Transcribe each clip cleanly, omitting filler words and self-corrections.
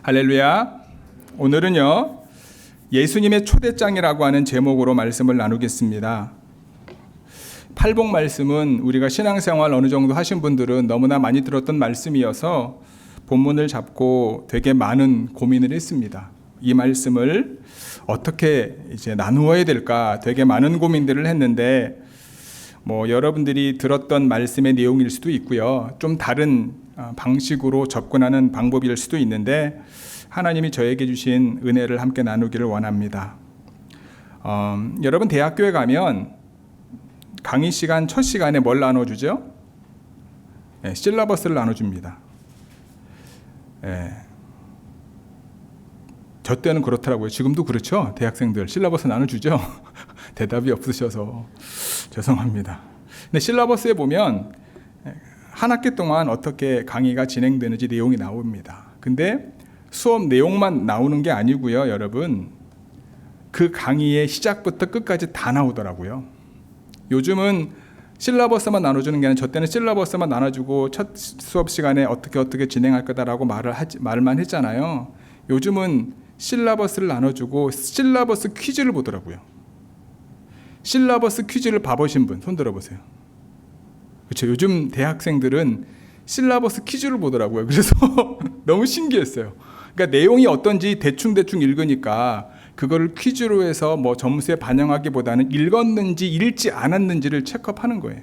할렐루야. 오늘은요, 예수님의 초대장이라고 하는 제목으로 말씀을 나누겠습니다. 팔복 말씀은 우리가 신앙생활 어느 정도 하신 분들은 너무나 많이 들었던 말씀이어서 본문을 잡고 되게 많은 고민을 했습니다. 이 말씀을 어떻게 이제 나누어야 될까 되게 많은 고민들을 했는데, 여러분들이 들었던 말씀의 내용일 수도 있고요. 좀 다른 방식으로 접근하는 방법일 수도 있는데, 하나님이 저에게 주신 은혜를 함께 나누기를 원합니다. 여러분 대학교에 가면 강의 시간 첫 시간에 뭘 나눠주죠? 실러버스를 나눠줍니다. 저 때는 그렇더라고요. 지금도 그렇죠? 대학생들 실러버스 나눠주죠? 대답이 없으셔서 죄송합니다. 근데 실러버스에 보면 한 학기 동안 어떻게 강의가 진행되는지 내용이 나옵니다. 근데 수업 내용만 나오는 게 아니고요, 여러분. 그 강의의 시작부터 끝까지 다 나오더라고요. 요즘은 실러버스만 나눠주는 게 아니라 저 때는 실러버스만 나눠주고 첫 수업 시간에 어떻게 진행할 거다라고 말만 했잖아요. 요즘은 실러버스를 나눠주고 실러버스 퀴즈를 보더라고요. 실러버스 퀴즈를 봐보신 분 손 들어보세요. 그렇죠. 요즘 대학생들은 실러버스 퀴즈를 보더라고요. 그래서 너무 신기했어요. 그러니까 내용이 어떤지 대충 읽으니까 그거를 퀴즈로 해서 점수에 반영하기보다는 읽었는지 읽지 않았는지를 체크하는 거예요.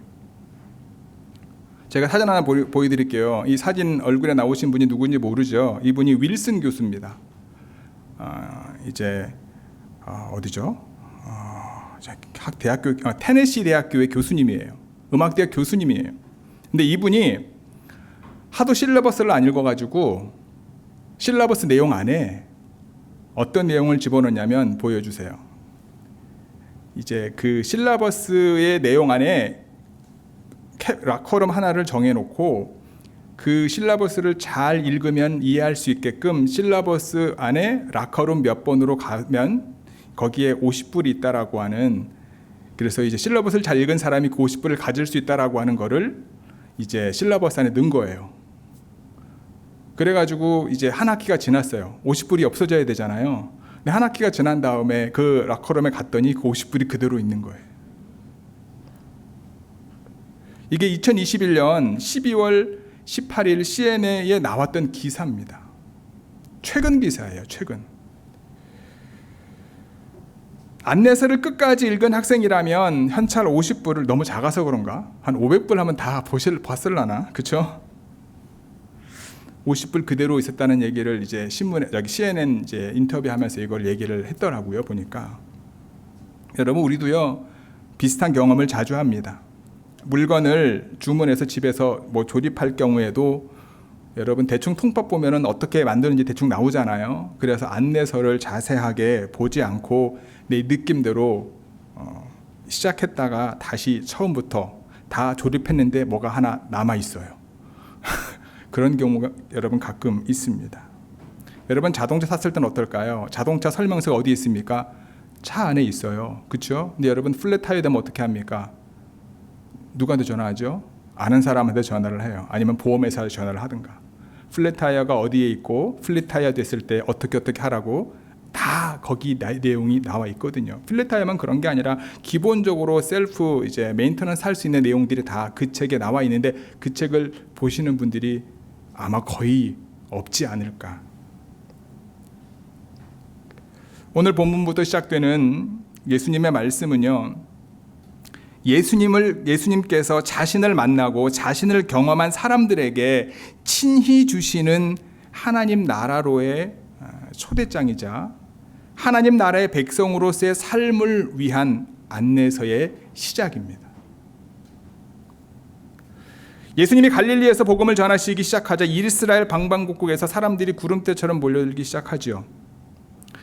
제가 사진 하나 보여드릴게요. 이 사진 얼굴에 나오신 분이 누군지 모르죠. 이분이 윌슨 교수입니다. 어디죠? 대학교 테네시 대학교의 교수님이에요. 음악대학 교수님이에요. 근데 이분이 하도 실러버스를 안 읽어가지고 실러버스 내용 안에 어떤 내용을 집어넣냐면 보여주세요. 이제 그 실러버스의 내용 안에 락커럼 하나를 정해놓고 그 실러버스를 잘 읽으면 이해할 수 있게끔 실러버스 안에 락커룸 몇 번으로 가면 거기에 50불이 있다라고 하는, 그래서 이제 실러버스를 잘 읽은 사람이 그 50불을 가질 수 있다라고 하는 거를 이제 실러버스 안에 넣은 거예요. 그래가지고 이제 한 학기가 지났어요. 50불이 없어져야 되잖아요. 근데 한 학기가 지난 다음에 그 락커룸에 갔더니 그 50불이 그대로 있는 거예요. 이게 2021년 12월 18일 CNN에 나왔던 기사입니다. 최근 기사예요. 최근. 안내서를 끝까지 읽은 학생이라면 현찰 50불을, 너무 작아서 그런가? 한 500불 하면 다 봤을라나? 그쵸? 50불 그대로 있었다는 얘기를 이제 신문에, 여기 CNN 이제 인터뷰하면서 이걸 얘기를 했더라고요, 보니까. 여러분, 우리도요, 비슷한 경험을 자주 합니다. 물건을 주문해서 집에서 조립할 경우에도 여러분 대충 통법 보면은 어떻게 만드는지 대충 나오잖아요. 그래서 안내서를 자세하게 보지 않고 내 느낌대로 시작했다가 다시 처음부터 다 조립했는데 뭐가 하나 남아 있어요. 그런 경우가 여러분 가끔 있습니다. 여러분 자동차 샀을 때는 어떨까요? 자동차 설명서가 어디에 있습니까? 차 안에 있어요. 그렇죠? 근데 여러분 플랫 타이어 되면 어떻게 합니까? 누구한테 전화하죠? 아는 사람한테 전화를 해요. 아니면 보험회사에 전화를 하든가. 플랫 타이어가 어디에 있고 플랫 타이어 됐을 때 어떻게 하라고 다 거기 내용이 나와 있거든요. 플랫 타이어만 그런 게 아니라 기본적으로 셀프 이제 메인터넌스 할 수 있는 내용들이 다 그 책에 나와 있는데 그 책을 보시는 분들이 아마 거의 없지 않을까. 오늘 본문부터 시작되는 예수님의 말씀은요, 예수님께서 자신을 만나고 자신을 경험한 사람들에게 친히 주시는 하나님 나라로의 초대장이자 하나님 나라의 백성으로서의 삶을 위한 안내서의 시작입니다. 예수님이 갈릴리에서 복음을 전하시기 시작하자 이스라엘 방방곡곡에서 사람들이 구름대처럼 몰려들기 시작하죠.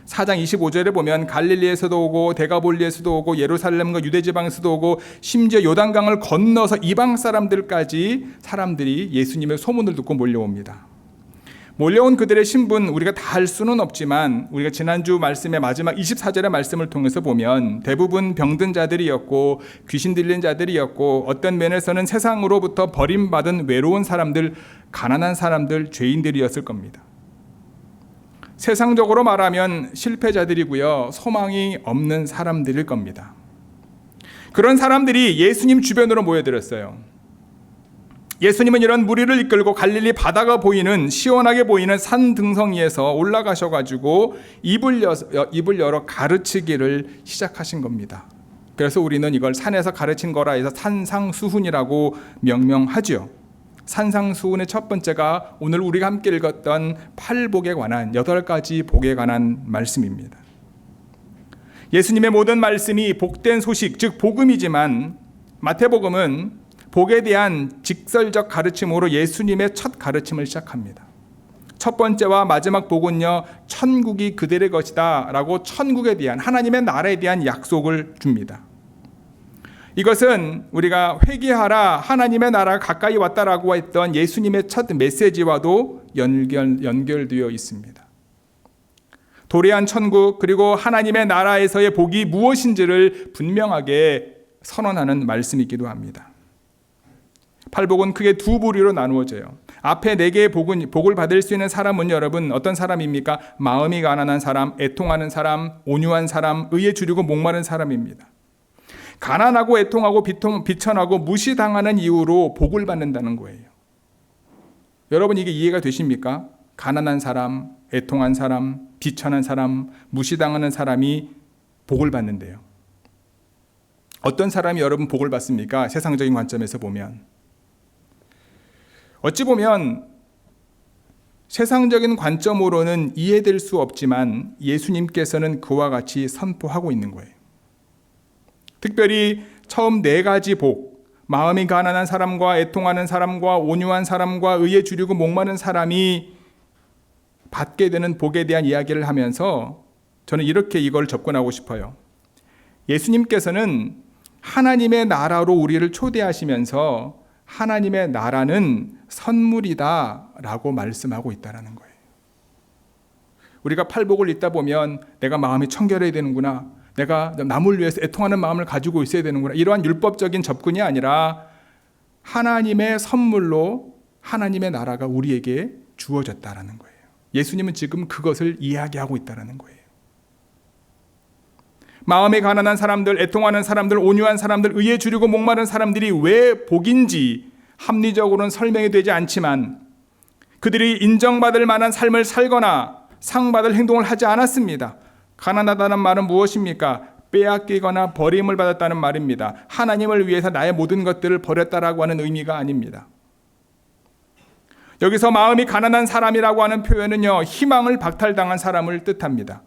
4장 25절에 보면 갈릴리에서도 오고 데가볼리에서도 오고 예루살렘과 유대지방에서도 오고 심지어 요단강을 건너서 이방 사람들까지 사람들이 예수님의 소문을 듣고 몰려옵니다. 몰려온 그들의 신분 우리가 다 알 수는 없지만 우리가 지난주 말씀의 마지막 24절의 말씀을 통해서 보면 대부분 병든 자들이었고 귀신 들린 자들이었고 어떤 면에서는 세상으로부터 버림받은 외로운 사람들, 가난한 사람들, 죄인들이었을 겁니다. 세상적으로 말하면 실패자들이고요, 소망이 없는 사람들일 겁니다. 그런 사람들이 예수님 주변으로 모여들었어요. 예수님은 이런 무리를 이끌고 갈릴리 바다가 보이는, 시원하게 보이는 산 등성이에서 올라가셔가지고 입을 열어 가르치기를 시작하신 겁니다. 그래서 우리는 이걸 산에서 가르친 거라 해서 산상수훈이라고 명명하죠. 산상수훈의 첫 번째가 오늘 우리가 함께 읽었던 팔복에 관한 8가지 복에 관한 말씀입니다. 예수님의 모든 말씀이 복된 소식, 즉 복음이지만 마태복음은 복에 대한 직설적 가르침으로 예수님의 첫 가르침을 시작합니다. 첫 번째와 마지막 복은요, 천국이 그들의 것이다 라고 천국에 대한, 하나님의 나라에 대한 약속을 줍니다. 이것은 우리가 회개하라, 하나님의 나라가 가까이 왔다라고 했던 예수님의 첫 메시지와도 연결되어 있습니다. 도래한 천국, 그리고 하나님의 나라에서의 복이 무엇인지를 분명하게 선언하는 말씀이기도 합니다. 팔복은 크게 두 부류로 나누어져요. 앞에 4개의 복을 받을 수 있는 사람은 여러분 어떤 사람입니까? 마음이 가난한 사람, 애통하는 사람, 온유한 사람, 의에 주리고 목마른 사람입니다. 가난하고 애통하고 비천하고 무시당하는 이유로 복을 받는다는 거예요. 여러분 이게 이해가 되십니까? 가난한 사람, 애통한 사람, 비천한 사람, 무시당하는 사람이 복을 받는데요. 어떤 사람이 여러분 복을 받습니까? 세상적인 관점에서 보면. 어찌 보면 세상적인 관점으로는 이해될 수 없지만 예수님께서는 그와 같이 선포하고 있는 거예요. 특별히 처음 4가지 복, 마음이 가난한 사람과 애통하는 사람과 온유한 사람과 의에 주리고 목마른 사람이 받게 되는 복에 대한 이야기를 하면서 저는 이렇게 이걸 접근하고 싶어요. 예수님께서는 하나님의 나라로 우리를 초대하시면서 하나님의 나라는 선물이다 라고 말씀하고 있다는 거예요. 우리가 팔복을 읽다 보면 내가 마음이 청결해야 되는구나, 내가 남을 위해서 애통하는 마음을 가지고 있어야 되는구나, 이러한 율법적인 접근이 아니라 하나님의 선물로 하나님의 나라가 우리에게 주어졌다는 거예요. 예수님은 지금 그것을 이야기하고 있다는 거예요. 마음이 가난한 사람들, 애통하는 사람들, 온유한 사람들, 의에 주리고 목마른 사람들이 왜 복인지 합리적으로는 설명이 되지 않지만 그들이 인정받을 만한 삶을 살거나 상받을 행동을 하지 않았습니다. 가난하다는 말은 무엇입니까? 빼앗기거나 버림을 받았다는 말입니다. 하나님을 위해서 나의 모든 것들을 버렸다라고 하는 의미가 아닙니다. 여기서 마음이 가난한 사람이라고 하는 표현은요, 희망을 박탈당한 사람을 뜻합니다.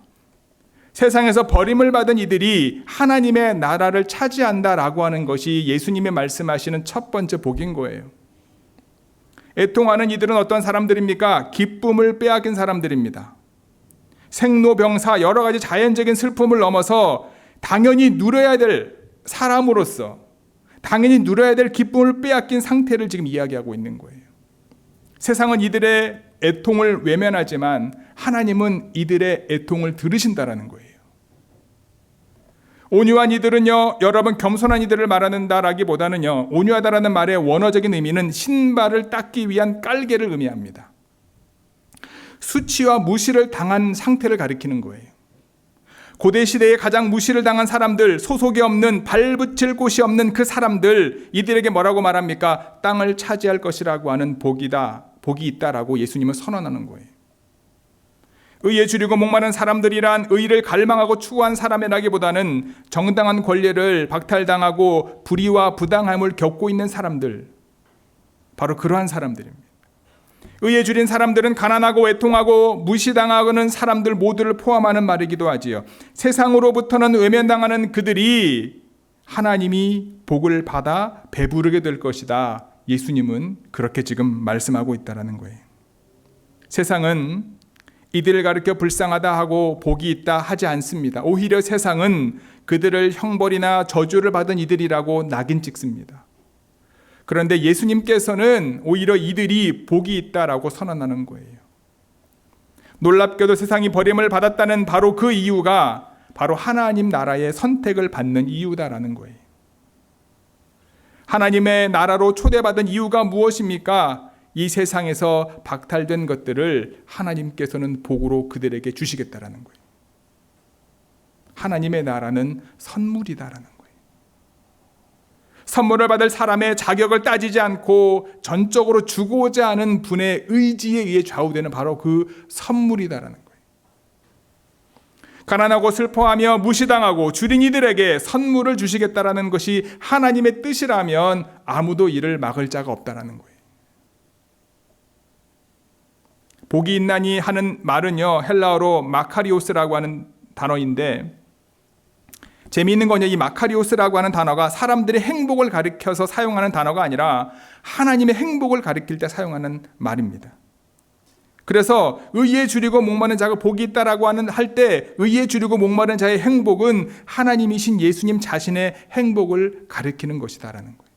세상에서 버림을 받은 이들이 하나님의 나라를 차지한다라고 하는 것이 예수님이 말씀하시는 첫 번째 복인 거예요. 애통하는 이들은 어떤 사람들입니까? 기쁨을 빼앗긴 사람들입니다. 생로병사 여러 가지 자연적인 슬픔을 넘어서 당연히 누려야 될 사람으로서 당연히 누려야 될 기쁨을 빼앗긴 상태를 지금 이야기하고 있는 거예요. 세상은 이들의 애통을 외면하지만 하나님은 이들의 애통을 들으신다라는 거예요. 온유한 이들은요, 여러분 겸손한 이들을 말하는다라기보다는요, 온유하다라는 말의 원어적인 의미는 신발을 닦기 위한 깔개를 의미합니다. 수치와 무시를 당한 상태를 가리키는 거예요. 고대 시대에 가장 무시를 당한 사람들, 소속이 없는, 발붙일 곳이 없는 그 사람들, 이들에게 뭐라고 말합니까? 땅을 차지할 것이라고 하는 복이 있다라고 예수님은 선언하는 거예요. 의에 주리고 목마른 사람들이란 의를 갈망하고 추구한 사람이라기보다는 정당한 권리를 박탈당하고 불의와 부당함을 겪고 있는 사람들, 바로 그러한 사람들입니다. 의에 주린 사람들은 가난하고 애통하고 무시당하는 사람들 모두를 포함하는 말이기도 하지요. 세상으로부터는 외면당하는 그들이 하나님이 복을 받아 배부르게 될 것이다. 예수님은 그렇게 지금 말씀하고 있다는 거예요. 세상은 이들을 가리켜 불쌍하다 하고 복이 있다 하지 않습니다. 오히려 세상은 그들을 형벌이나 저주를 받은 이들이라고 낙인 찍습니다. 그런데 예수님께서는 오히려 이들이 복이 있다라고 선언하는 거예요. 놀랍게도 세상이 버림을 받았다는 바로 그 이유가 바로 하나님 나라의 선택을 받는 이유다라는 거예요. 하나님의 나라로 초대받은 이유가 무엇입니까? 이 세상에서 박탈된 것들을 하나님께서는 복으로 그들에게 주시겠다라는 거예요. 하나님의 나라는 선물이다라는 거예요. 선물을 받을 사람의 자격을 따지지 않고 전적으로 주고자 하는 분의 의지에 의해 좌우되는 바로 그 선물이다라는 거예요. 가난하고 슬퍼하며 무시당하고 줄인 이들에게 선물을 주시겠다라는 것이 하나님의 뜻이라면 아무도 이를 막을 자가 없다라는 거예요. 복이 있나니 하는 말은요, 헬라어로 마카리오스라고 하는 단어인데, 재미있는 건요, 이 마카리오스라고 하는 단어가 사람들의 행복을 가리켜서 사용하는 단어가 아니라 하나님의 행복을 가리킬 때 사용하는 말입니다. 그래서 의에 줄이고 목마른 자가 복이 있다라고 할 때 의에 줄이고 목마른 자의 행복은 하나님이신 예수님 자신의 행복을 가리키는 것이다라는 거예요.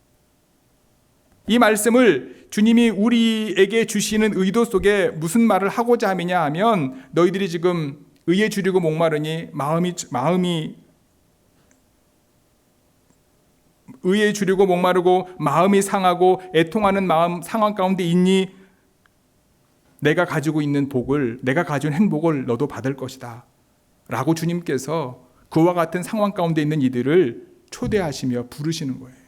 이 말씀을 주님이 우리에게 주시는 의도 속에 무슨 말을 하고자 함이냐 하면, 너희들이 지금 의에 줄이고 목마르니 마음이 의에 줄이고 목마르고 마음이 상하고 애통하는 마음 상황 가운데 있니? 내가 가지고 있는 복을, 내가 가진 행복을 너도 받을 것이다 라고 주님께서 그와 같은 상황 가운데 있는 이들을 초대하시며 부르시는 거예요.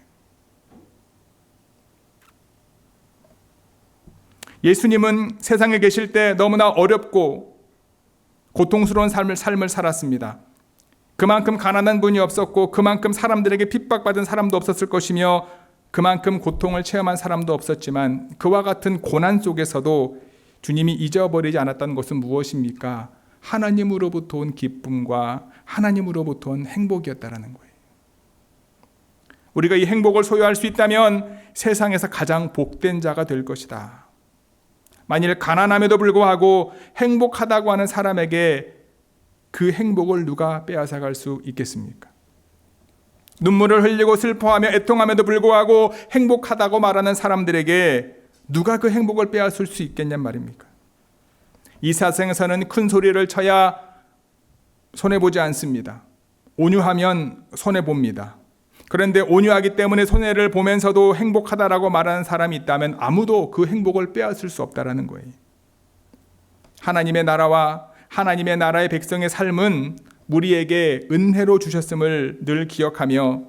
예수님은 세상에 계실 때 너무나 어렵고 고통스러운 삶을 살았습니다. 그만큼 가난한 분이 없었고 그만큼 사람들에게 핍박받은 사람도 없었을 것이며 그만큼 고통을 체험한 사람도 없었지만 그와 같은 고난 속에서도 주님이 잊어버리지 않았던 것은 무엇입니까? 하나님으로부터 온 기쁨과 하나님으로부터 온 행복이었다라는 거예요. 우리가 이 행복을 소유할 수 있다면 세상에서 가장 복된 자가 될 것이다. 만일 가난함에도 불구하고 행복하다고 하는 사람에게 그 행복을 누가 빼앗아갈 수 있겠습니까? 눈물을 흘리고 슬퍼하며 애통함에도 불구하고 행복하다고 말하는 사람들에게 누가 그 행복을 빼앗을 수 있겠냔 말입니까? 이 세상에서는 큰 소리를 쳐야 손해보지 않습니다. 온유하면 손해봅니다. 그런데 온유하기 때문에 손해를 보면서도 행복하다라고 말하는 사람이 있다면 아무도 그 행복을 빼앗을 수 없다라는 거예요. 하나님의 나라와 하나님의 나라의 백성의 삶은 우리에게 은혜로 주셨음을 늘 기억하며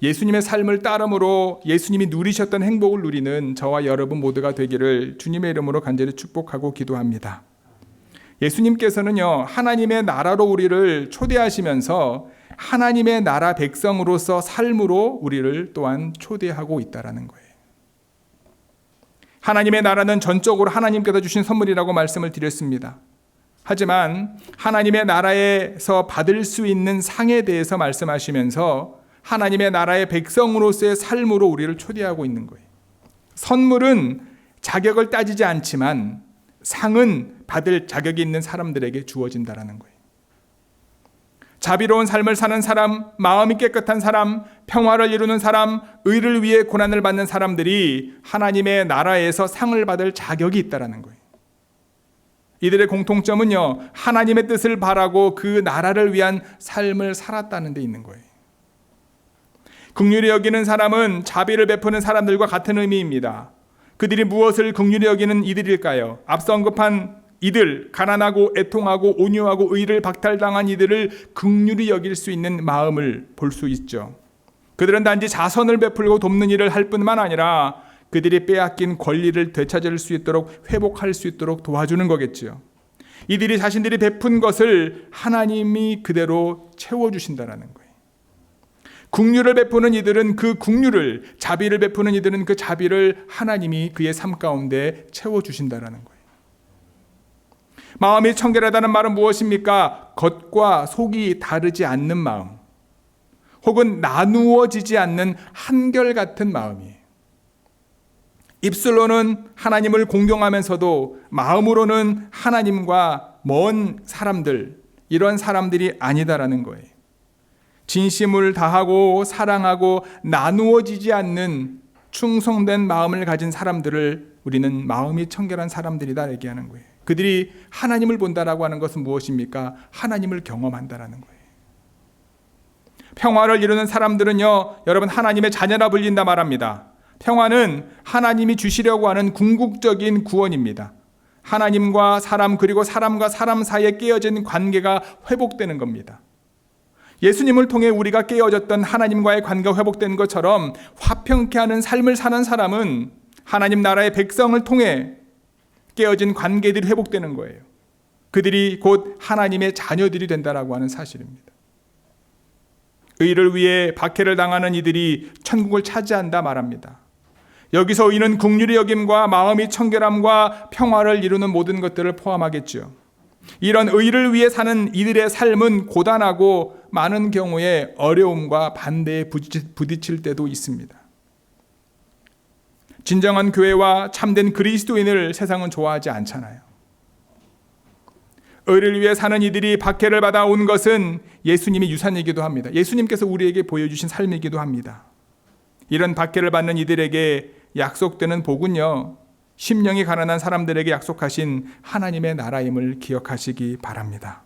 예수님의 삶을 따름으로 예수님이 누리셨던 행복을 누리는 저와 여러분 모두가 되기를 주님의 이름으로 간절히 축복하고 기도합니다. 예수님께서는요, 하나님의 나라로 우리를 초대하시면서 하나님의 나라 백성으로서 삶으로 우리를 또한 초대하고 있다라는 거예요. 하나님의 나라는 전적으로 하나님께서 주신 선물이라고 말씀을 드렸습니다. 하지만 하나님의 나라에서 받을 수 있는 상에 대해서 말씀하시면서 하나님의 나라의 백성으로서의 삶으로 우리를 초대하고 있는 거예요. 선물은 자격을 따지지 않지만 상은 받을 자격이 있는 사람들에게 주어진다라는 거예요. 자비로운 삶을 사는 사람, 마음이 깨끗한 사람, 평화를 이루는 사람, 의를 위해 고난을 받는 사람들이 하나님의 나라에서 상을 받을 자격이 있다라는 거예요. 이들의 공통점은요, 하나님의 뜻을 바라고 그 나라를 위한 삶을 살았다는 데 있는 거예요. 긍휼히 여기는 사람은 자비를 베푸는 사람들과 같은 의미입니다. 그들이 무엇을 긍휼히 여기는 이들일까요? 앞서 언급한 이들, 가난하고 애통하고 온유하고 의를 박탈당한 이들을 긍휼히 여길 수 있는 마음을 볼 수 있죠. 그들은 단지 자선을 베풀고 돕는 일을 할 뿐만 아니라 그들이 빼앗긴 권리를 되찾을 수 있도록 회복할 수 있도록 도와주는 거겠죠. 이들이 자신들이 베푼 것을 하나님이 그대로 채워주신다는 거예요. 긍휼을 베푸는 이들은 그 긍휼을, 자비를 베푸는 이들은 그 자비를 하나님이 그의 삶 가운데 채워주신다는 거예요. 마음이 청결하다는 말은 무엇입니까? 겉과 속이 다르지 않는 마음, 혹은 나누어지지 않는 한결같은 마음이에요. 입술로는 하나님을 공경하면서도 마음으로는 하나님과 먼 사람들, 이런 사람들이 아니다라는 거예요. 진심을 다하고 사랑하고 나누어지지 않는 충성된 마음을 가진 사람들을 우리는 마음이 청결한 사람들이다 얘기하는 거예요. 그들이 하나님을 본다라고 하는 것은 무엇입니까? 하나님을 경험한다라는 거예요. 평화를 이루는 사람들은요, 여러분 하나님의 자녀라 불린다 말합니다. 평화는 하나님이 주시려고 하는 궁극적인 구원입니다. 하나님과 사람 그리고 사람과 사람 사이에 깨어진 관계가 회복되는 겁니다. 예수님을 통해 우리가 깨어졌던 하나님과의 관계가 회복된 것처럼 화평케 하는 삶을 사는 사람은 하나님 나라의 백성을 통해 깨어진 관계들이 회복되는 거예요. 그들이 곧 하나님의 자녀들이 된다라고 하는 사실입니다. 의를 위해 박해를 당하는 이들이 천국을 차지한다 말합니다. 여기서 의는 긍휼의 여김과 마음이 청결함과 평화를 이루는 모든 것들을 포함하겠죠. 이런 의를 위해 사는 이들의 삶은 고단하고 많은 경우에 어려움과 반대에 부딪힐 때도 있습니다. 진정한 교회와 참된 그리스도인을 세상은 좋아하지 않잖아요. 의를 위해 사는 이들이 박해를 받아온 것은 예수님의 유산이기도 합니다. 예수님께서 우리에게 보여주신 삶이기도 합니다. 이런 박해를 받는 이들에게 약속되는 복은요, 심령이 가난한 사람들에게 약속하신 하나님의 나라임을 기억하시기 바랍니다.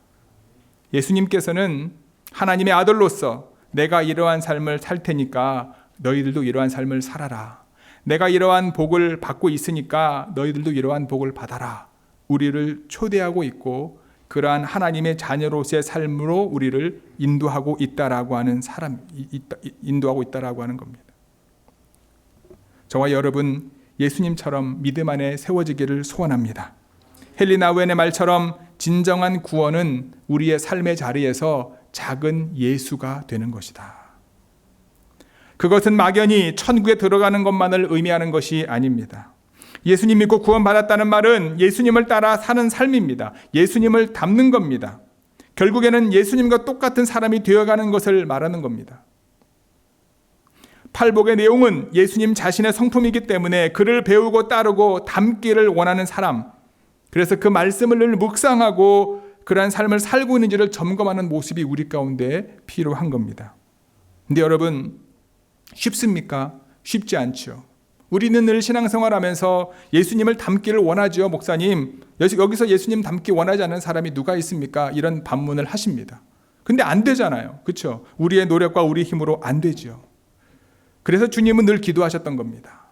예수님께서는 하나님의 아들로서 내가 이러한 삶을 살 테니까 너희들도 이러한 삶을 살아라. 내가 이러한 복을 받고 있으니까 너희들도 이러한 복을 받아라. 우리를 초대하고 있고 그러한 하나님의 자녀로서의 삶으로 우리를 인도하고 있다라고 하는 인도하고 있다라고 하는 겁니다. 저와 여러분 예수님처럼 믿음 안에 세워지기를 소원합니다. 헬리나 웬의 말처럼 진정한 구원은 우리의 삶의 자리에서 작은 예수가 되는 것이다. 그것은 막연히 천국에 들어가는 것만을 의미하는 것이 아닙니다. 예수님 믿고 구원받았다는 말은 예수님을 따라 사는 삶입니다. 예수님을 닮는 겁니다. 결국에는 예수님과 똑같은 사람이 되어가는 것을 말하는 겁니다. 팔복의 내용은 예수님 자신의 성품이기 때문에 그를 배우고 따르고 닮기를 원하는 사람, 그래서 그 말씀을 늘 묵상하고 그러한 삶을 살고 있는지를 점검하는 모습이 우리 가운데 필요한 겁니다. 근데 여러분, 쉽습니까? 쉽지 않죠. 우리는 늘 신앙생활하면서 예수님을 닮기를 원하죠. 목사님, 여기서 예수님 닮기 원하지 않는 사람이 누가 있습니까? 이런 반문을 하십니다. 근데 안 되잖아요. 그렇죠? 우리의 노력과 우리 힘으로 안 되죠. 그래서 주님은 늘 기도하셨던 겁니다.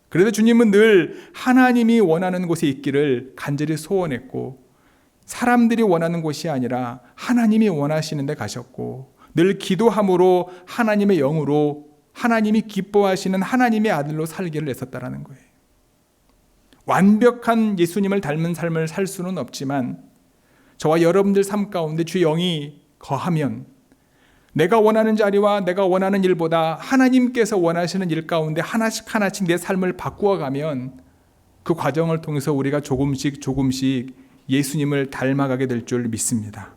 그래서 주님은 늘 하나님이 원하는 곳에 있기를 간절히 소원했고 사람들이 원하는 곳이 아니라 하나님이 원하시는 데 가셨고 늘 기도함으로 하나님의 영으로 하나님이 기뻐하시는 하나님의 아들로 살기를 애썼다라는 거예요. 완벽한 예수님을 닮은 삶을 살 수는 없지만 저와 여러분들 삶 가운데 주의 영이 거하면 내가 원하는 자리와 내가 원하는 일보다 하나님께서 원하시는 일 가운데 하나씩 내 삶을 바꾸어 가면 그 과정을 통해서 우리가 조금씩 예수님을 닮아가게 될 줄 믿습니다.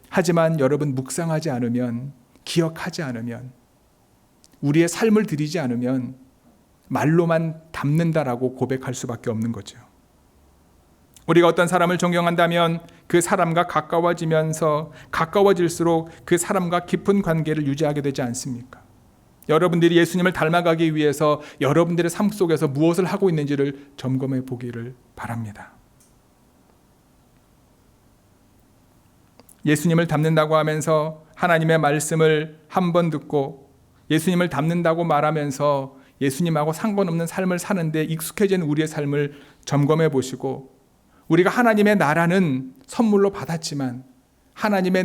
하지만 여러분 묵상하지 않으면, 기억하지 않으면, 우리의 삶을 드리지 않으면 말로만 닮는다라고 고백할 수밖에 없는 거죠. 우리가 어떤 사람을 존경한다면 그 사람과 가까워질수록 그 사람과 깊은 관계를 유지하게 되지 않습니까? 여러분들이 예수님을 닮아가기 위해서 여러분들의 삶 속에서 무엇을 하고 있는지를 점검해 보기를 바랍니다. 예수님을 닮는다고 하면서 하나님의 말씀을 한 번 듣고 예수님을 닮는다고 말하면서 예수님하고 상관없는 삶을 사는데 익숙해진 우리의 삶을 점검해 보시고 우리가 하나님의 나라는 선물로 받았지만 하나님의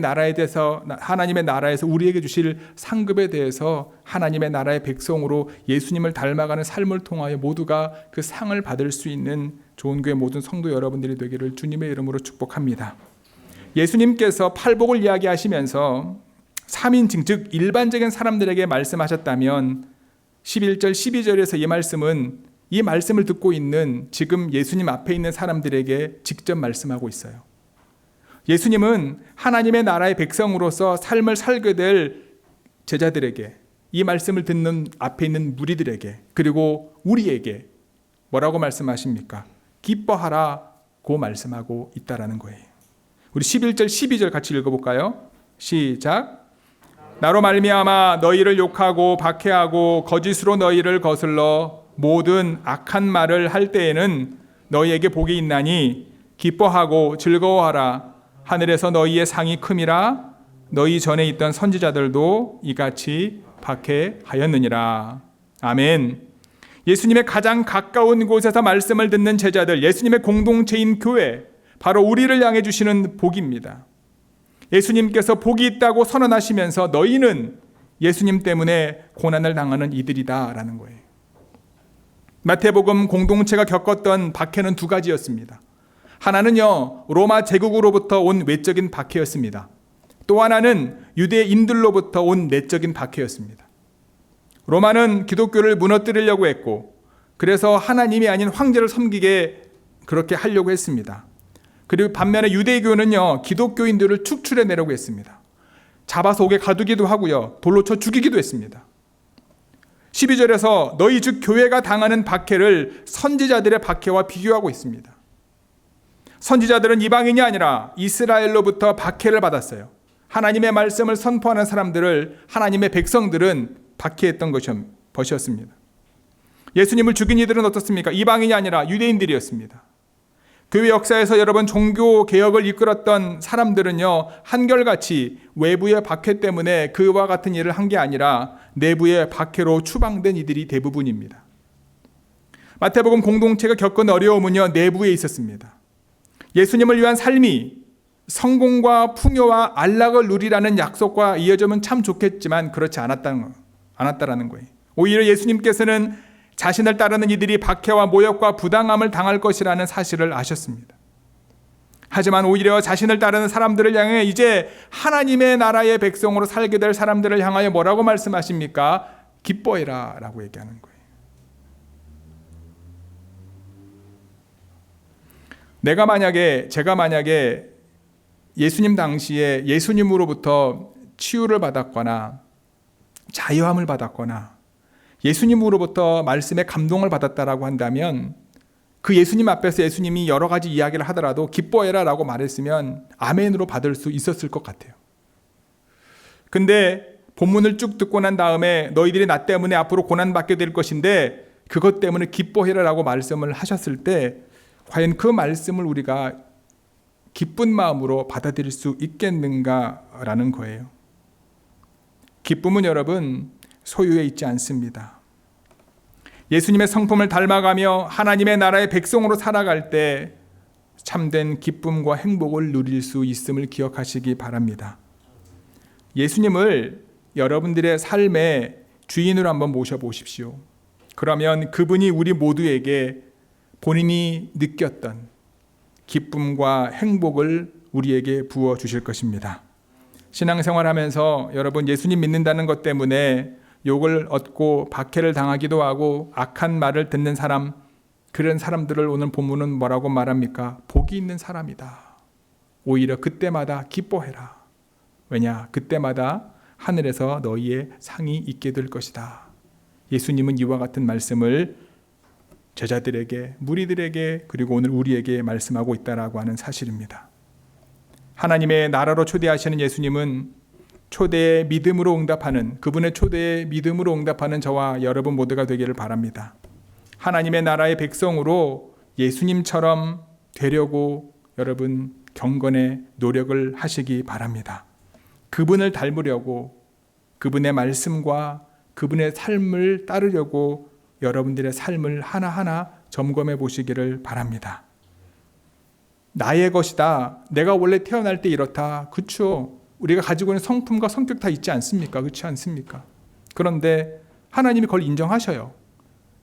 나라에서 우리에게 주실 상급에 대해서 하나님의 나라의 백성으로 예수님을 닮아가는 삶을 통하여 모두가 그 상을 받을 수 있는 좋은 교회 모든 성도 여러분들이 되기를 주님의 이름으로 축복합니다. 예수님께서 팔복을 이야기하시면서 3인칭 즉 일반적인 사람들에게 말씀하셨다면 11절 12절에서 이 말씀을 듣고 있는 지금 예수님 앞에 있는 사람들에게 직접 말씀하고 있어요. 예수님은 하나님의 나라의 백성으로서 삶을 살게 될 제자들에게, 이 말씀을 듣는 앞에 있는 무리들에게, 그리고 우리에게 뭐라고 말씀하십니까? 기뻐하라고 말씀하고 있다라는 거예요. 우리 11절 12절 같이 읽어볼까요? 시작. 나로 말미암아 너희를 욕하고 박해하고 거짓으로 너희를 거슬러 모든 악한 말을 할 때에는 너희에게 복이 있나니 기뻐하고 즐거워하라. 하늘에서 너희의 상이 큼이라. 너희 전에 있던 선지자들도 이같이 박해하였느니라. 아멘. 예수님의 가장 가까운 곳에서 말씀을 듣는 제자들, 예수님의 공동체인 교회, 바로 우리를 향해 주시는 복입니다. 예수님께서 복이 있다고 선언하시면서 너희는 예수님 때문에 고난을 당하는 이들이다 라는 거예요. 마태복음 공동체가 겪었던 박해는 두 가지였습니다. 하나는요, 로마 제국으로부터 온 외적인 박해였습니다. 또 하나는 유대인들로부터 온 내적인 박해였습니다. 로마는 기독교를 무너뜨리려고 했고, 그래서 하나님이 아닌 황제를 섬기게 그렇게 하려고 했습니다. 그리고 반면에 유대교는요, 기독교인들을 축출해내려고 했습니다. 잡아서 옥에 가두기도 하고요, 돌로 쳐 죽이기도 했습니다. 12절에서 너희 즉 교회가 당하는 박해를 선지자들의 박해와 비교하고 있습니다. 선지자들은 이방인이 아니라 이스라엘로부터 박해를 받았어요. 하나님의 말씀을 선포하는 사람들을 하나님의 백성들은 박해했던 것이었습니다. 예수님을 죽인 이들은 어떻습니까? 이방인이 아니라 유대인들이었습니다. 교회 역사에서 여러분 종교 개혁을 이끌었던 사람들은요, 한결같이 외부의 박해 때문에 그와 같은 일을 한 게 아니라 내부의 박해로 추방된 이들이 대부분입니다. 마태복음 공동체가 겪은 어려움은요, 내부에 있었습니다. 예수님을 위한 삶이 성공과 풍요와 안락을 누리라는 약속과 이어지면 참 좋겠지만 그렇지 않았다라는 거예요. 오히려 예수님께서는 자신을 따르는 이들이 박해와 모욕과 부당함을 당할 것이라는 사실을 아셨습니다. 하지만 오히려 자신을 따르는 사람들을 향해 이제 하나님의 나라의 백성으로 살게 될 사람들을 향하여 뭐라고 말씀하십니까? 기뻐해라 라고 얘기하는 거예요. 제가 만약에 예수님 당시에 예수님으로부터 치유를 받았거나 자유함을 받았거나 예수님으로부터 말씀에 감동을 받았다라고 한다면 그 예수님 앞에서 예수님이 여러 가지 이야기를 하더라도 기뻐해라 라고 말했으면 아멘으로 받을 수 있었을 것 같아요. 근데 본문을 쭉 듣고 난 다음에 너희들이 나 때문에 앞으로 고난받게 될 것인데 그것 때문에 기뻐해라 라고 말씀을 하셨을 때 과연 그 말씀을 우리가 기쁜 마음으로 받아들일 수 있겠는가라는 거예요. 기쁨은 여러분 소유에 있지 않습니다. 예수님의 성품을 닮아가며 하나님의 나라의 백성으로 살아갈 때 참된 기쁨과 행복을 누릴 수 있음을 기억하시기 바랍니다. 예수님을 여러분들의 삶의 주인으로 한번 모셔보십시오. 그러면 그분이 우리 모두에게 본인이 느꼈던 기쁨과 행복을 우리에게 부어주실 것입니다. 신앙생활하면서 여러분 예수님 믿는다는 것 때문에 욕을 얻고 박해를 당하기도 하고 악한 말을 듣는 사람, 그런 사람들을 오늘 본문은 뭐라고 말합니까? 복이 있는 사람이다. 오히려 그때마다 기뻐해라. 왜냐? 그때마다 하늘에서 너희의 상이 있게 될 것이다. 예수님은 이와 같은 말씀을 제자들에게, 무리들에게, 그리고 오늘 우리에게 말씀하고 있다라고 하는 사실입니다. 하나님의 나라로 초대하시는 예수님은 초대의 믿음으로 응답하는, 그분의 초대의 믿음으로 응답하는 저와 여러분 모두가 되기를 바랍니다. 하나님의 나라의 백성으로 예수님처럼 되려고 여러분 경건의 노력을 하시기 바랍니다. 그분을 닮으려고, 그분의 말씀과 그분의 삶을 따르려고 여러분들의 삶을 하나하나 점검해 보시기를 바랍니다. 나의 것이다. 내가 원래 태어날 때 이렇다. 그렇죠. 우리가 가지고 있는 성품과 성격 다 있지 않습니까? 그렇지 않습니까? 그런데 하나님이 그걸 인정하셔요.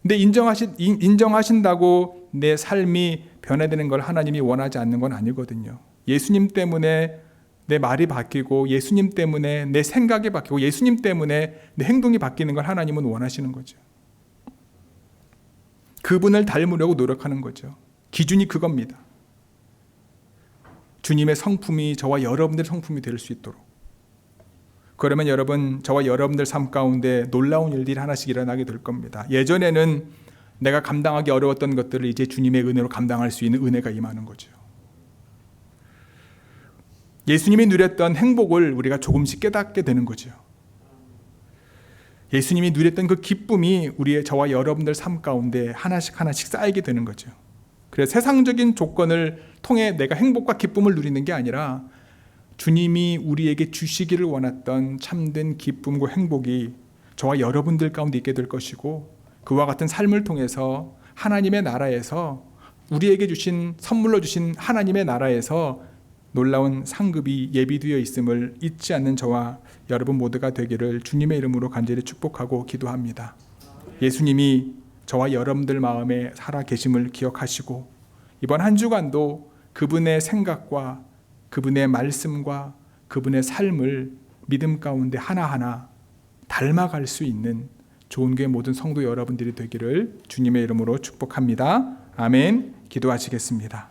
근데 인정하신다고 내 삶이 변화되는 걸 하나님이 원하지 않는 건 아니거든요. 예수님 때문에 내 말이 바뀌고, 예수님 때문에 내 생각이 바뀌고, 예수님 때문에 내 행동이 바뀌는 걸 하나님은 원하시는 거죠. 그분을 닮으려고 노력하는 거죠. 기준이 그겁니다. 주님의 성품이 저와 여러분들의 성품이 될 수 있도록. 그러면 여러분, 저와 여러분들 삶 가운데 놀라운 일들이 하나씩 일어나게 될 겁니다. 예전에는 내가 감당하기 어려웠던 것들을 이제 주님의 은혜로 감당할 수 있는 은혜가 임하는 거죠. 예수님이 누렸던 행복을 우리가 조금씩 깨닫게 되는 거죠. 예수님이 누렸던 그 기쁨이 우리의 저와 여러분들 삶 가운데 하나씩 쌓이게 되는 거죠. 그래서 세상적인 조건을 통해 내가 행복과 기쁨을 누리는 게 아니라 주님이 우리에게 주시기를 원했던 참된 기쁨과 행복이 저와 여러분들 가운데 있게 될 것이고, 그와 같은 삶을 통해서 하나님의 나라에서, 우리에게 주신 선물로 주신 하나님의 나라에서 놀라운 상급이 예비되어 있음을 잊지 않는 저와 여러분 모두가 되기를 주님의 이름으로 간절히 축복하고 기도합니다. 예수님이 저와 여러분들 마음에 살아 계심을 기억하시고, 이번 한 주간도 그분의 생각과 그분의 말씀과 그분의 삶을 믿음 가운데 하나하나 닮아갈 수 있는 좋은 교회 모든 성도 여러분들이 되기를 주님의 이름으로 축복합니다. 아멘. 기도하시겠습니다.